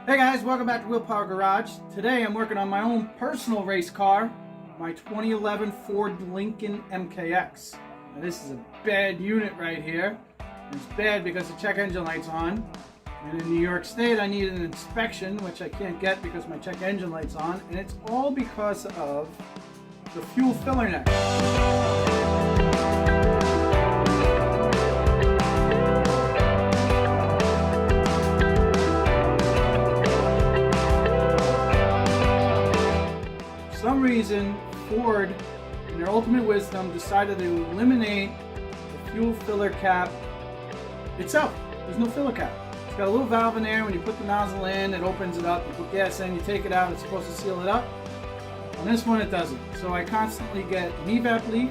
Hey guys, welcome back to Wheel Power Garage. Today I'm working on my own personal race car, my 2011 Ford Lincoln MKX. Now this is a bad unit right here. It's bad because the check engine light's on. And in New York State I need an inspection, which I can't get because my check engine light's on. And it's all because of the fuel filler neck. For some reason, Ford, in their ultimate wisdom, decided to eliminate the fuel filler cap itself. There's no filler cap. It's got a little valve in there. When you put the nozzle in, it opens it up. You put gas in, you take it out. It's supposed to seal it up. On this one, it doesn't. So I constantly get an Evap leak,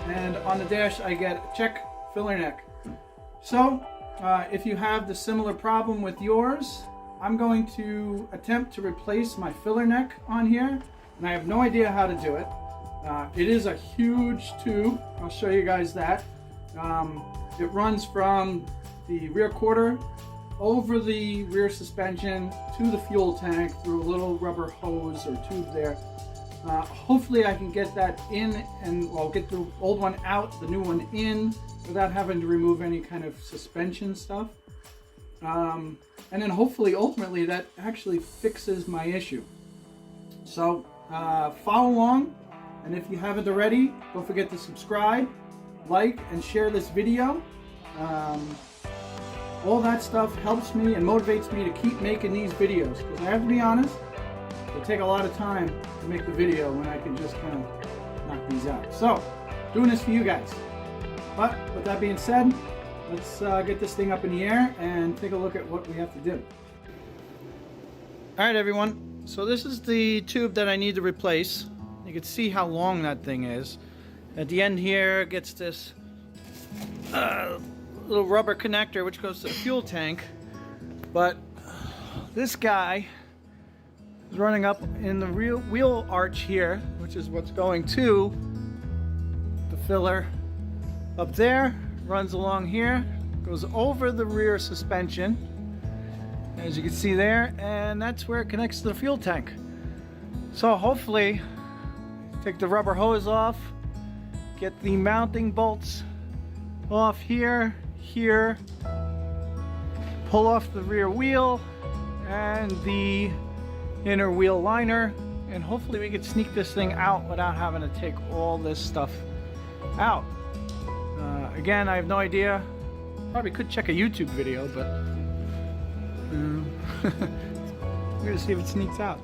and on the dash, I get a check filler neck. So if you have the similar problem with yours, I'm going to attempt to replace my filler neck on here. And I have no idea how to do it. It is a huge tube. I'll show you guys that. It runs from the rear quarter over the rear suspension to the fuel tank through a little rubber hose or tube there. Hopefully I can get that in and get the old one out, the new one in, without having to remove any kind of suspension stuff. And then hopefully ultimately that actually fixes my issue. So follow along, and if you haven't already, don't forget to subscribe, like, and share this video. All that stuff helps me and motivates me to keep making these videos, because I have to be honest, it'll take a lot of time to make the video when I can just kind of knock these out. So, doing this for you guys. But with that being said, let's get this thing up in the air and take a look at what we have to do. Alright everyone. So this is the tube that I need to replace. You can see how long that thing is. At the end here it gets this little rubber connector which goes to the fuel tank. But this guy is running up in the rear wheel arch here, which is what's going to the filler up there, runs along here, goes over the rear suspension, as you can see there, and that's where it connects to the fuel tank. So hopefully take the rubber hose off, get the mounting bolts off here, pull off the rear wheel and the inner wheel liner, and hopefully we can sneak this thing out without having to take all this stuff out. Again, I have no idea. Probably could check a YouTube video, but we're gonna see if it sneaks out.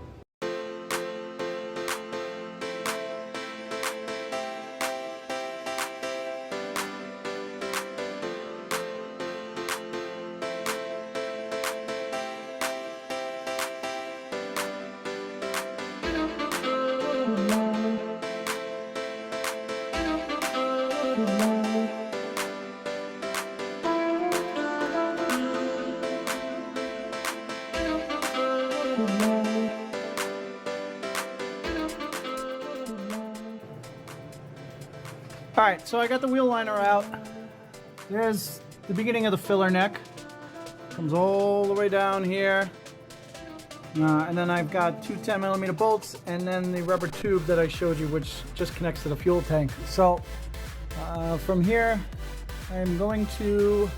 Alright, so I got the wheel liner out. There's the beginning of the filler neck. Comes all the way down here. And then I've got two 10mm bolts and then the rubber tube that I showed you, which just connects to the fuel tank. So from here, I'm going to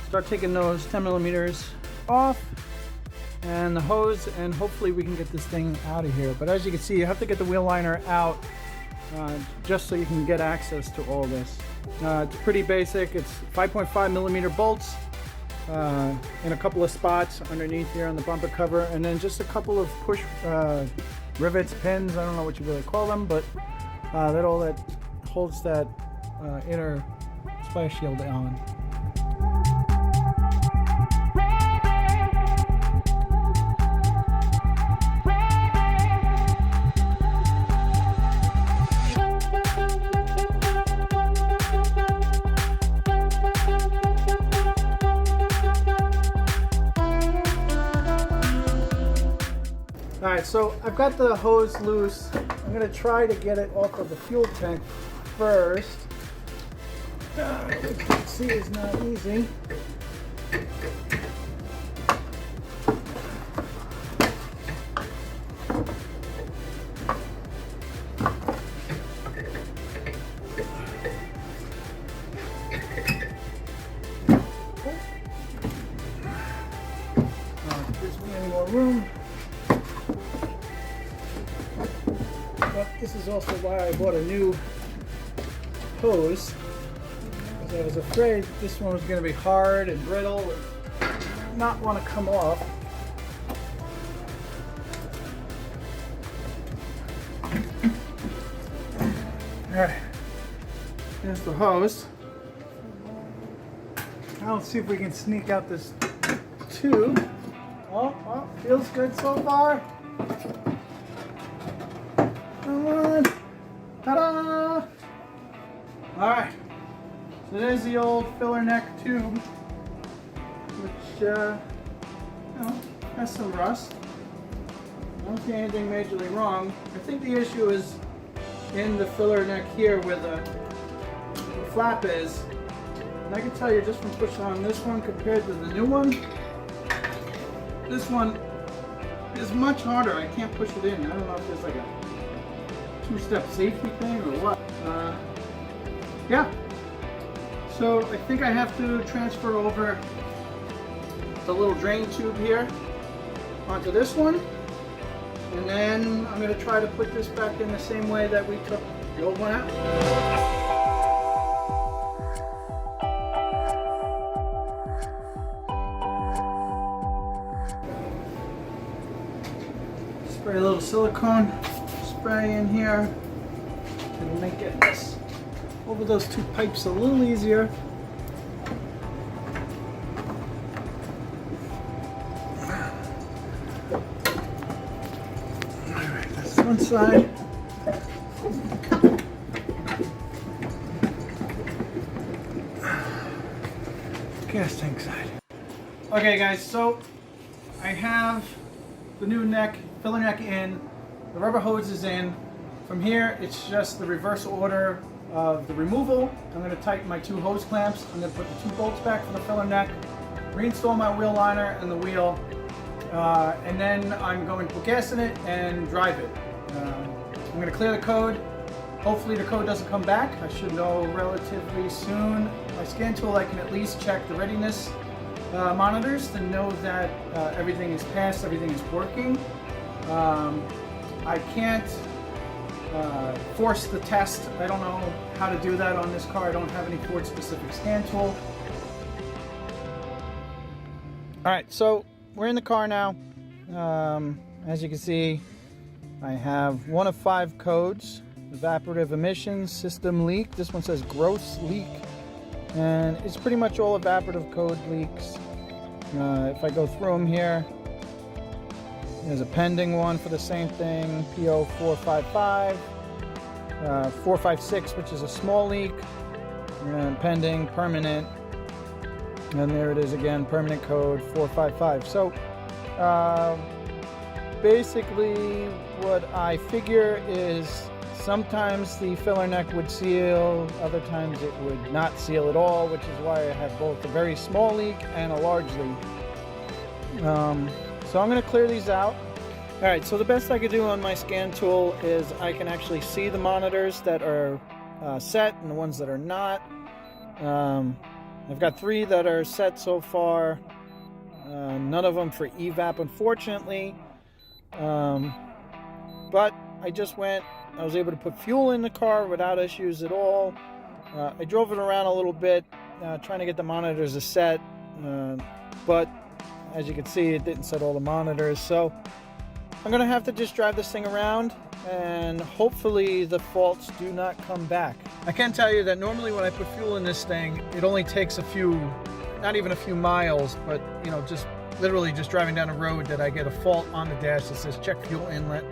start taking those 10mm off and the hose, and hopefully we can get this thing out of here. But as you can see, you have to get the wheel liner out just so you can get access to all this. It's pretty basic. It's 5.5mm bolts in a couple of spots underneath here on the bumper cover, and then just a couple of push rivets, pins, I don't know what you really call them, but that holds that inner splash shield on. Alright, so I've got the hose loose. I'm going to try to get it off of the fuel tank first. As you can see, it's not easy. gives me any more room. But this is also why I bought a new hose, because I was afraid this one was going to be hard and brittle and not want to come off. Alright, here's the hose. Now let's see if we can sneak out this tube. Oh, feels good so far. Come on. Ta-da! Alright, so there's the old filler neck tube, which, has some rust. I don't see anything majorly wrong. I think the issue is in the filler neck here where the flap is. And I can tell you just from pushing on this one compared to the new one, this one is much harder. I can't push it in. I don't know if there's like a two-step safety thing or what. Yeah. So I think I have to transfer over the little drain tube here onto this one. And then I'm going to try to put this back in the same way that we took the old one out. Spray a little silicone spray in here and make it this over those two pipes a little easier. Alright, that's one side. Gas tank side. Okay guys, so I have the new filler neck in, the rubber hose is in. From here, it's just the reverse order of the removal. I'm going to tighten my two hose clamps. I'm going to put the two bolts back for the filler neck, reinstall my wheel liner and the wheel, and then I'm going to put gas in it and drive it. I'm going to clear the code. Hopefully the code doesn't come back. I should know relatively soon. My scan tool, I can at least check the readiness monitors to know that everything is passed, everything is working. I can't force the test. I don't know how to do that on this car. I don't have any Ford specific scan tool. Alright, so we're in the car now. As you can see, I have one of 5 codes. Evaporative emissions, system leak. This one says gross leak. And it's pretty much all evaporative code leaks. If I go through them here, there's a pending one for the same thing, P0455, 456, which is a small leak, and pending, permanent, and there it is again, permanent code 455. So basically what I figure is sometimes the filler neck would seal, other times it would not seal at all, which is why I have both a very small leak and a large leak. So I'm going to clear these out. Alright, so the best I could do on my scan tool is I can actually see the monitors that are set and the ones that are not. I've got 3 that are set so far. None of them for Evap, unfortunately. But I just I was able to put fuel in the car without issues at all. I drove it around a little bit, trying to get the monitors to set, but as you can see, it didn't set all the monitors. So I'm gonna have to just drive this thing around and hopefully the faults do not come back. I can tell you that normally when I put fuel in this thing, it only takes a few, not even a few miles, but you know, just literally just driving down a road that I get a fault on the dash that says check fuel inlet.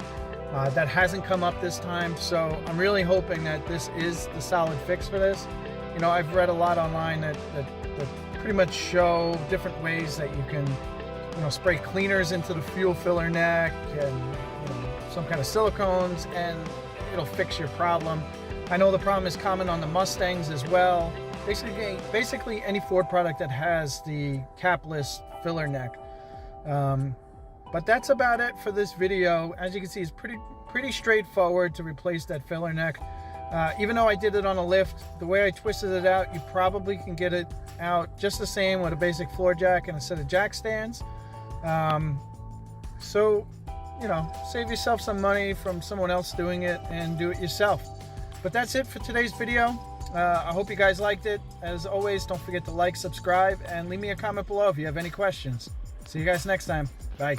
That hasn't come up this time, so I'm really hoping that this is the solid fix for this. You know, I've read a lot online that pretty much show different ways that you can, you know, spray cleaners into the fuel filler neck and, you know, some kind of silicones, and it'll fix your problem. I know the problem is common on the Mustangs as well. Basically any Ford product that has the capless filler neck. But that's about it for this video. As you can see, it's pretty straightforward to replace that filler neck. Even though I did it on a lift, the way I twisted it out, you probably can get it out just the same with a basic floor jack and a set of jack stands. So, you know, save yourself some money from someone else doing it and do it yourself. But that's it for today's video. I hope you guys liked it. As always, don't forget to like, subscribe, and leave me a comment below if you have any questions. See you guys next time. Bye.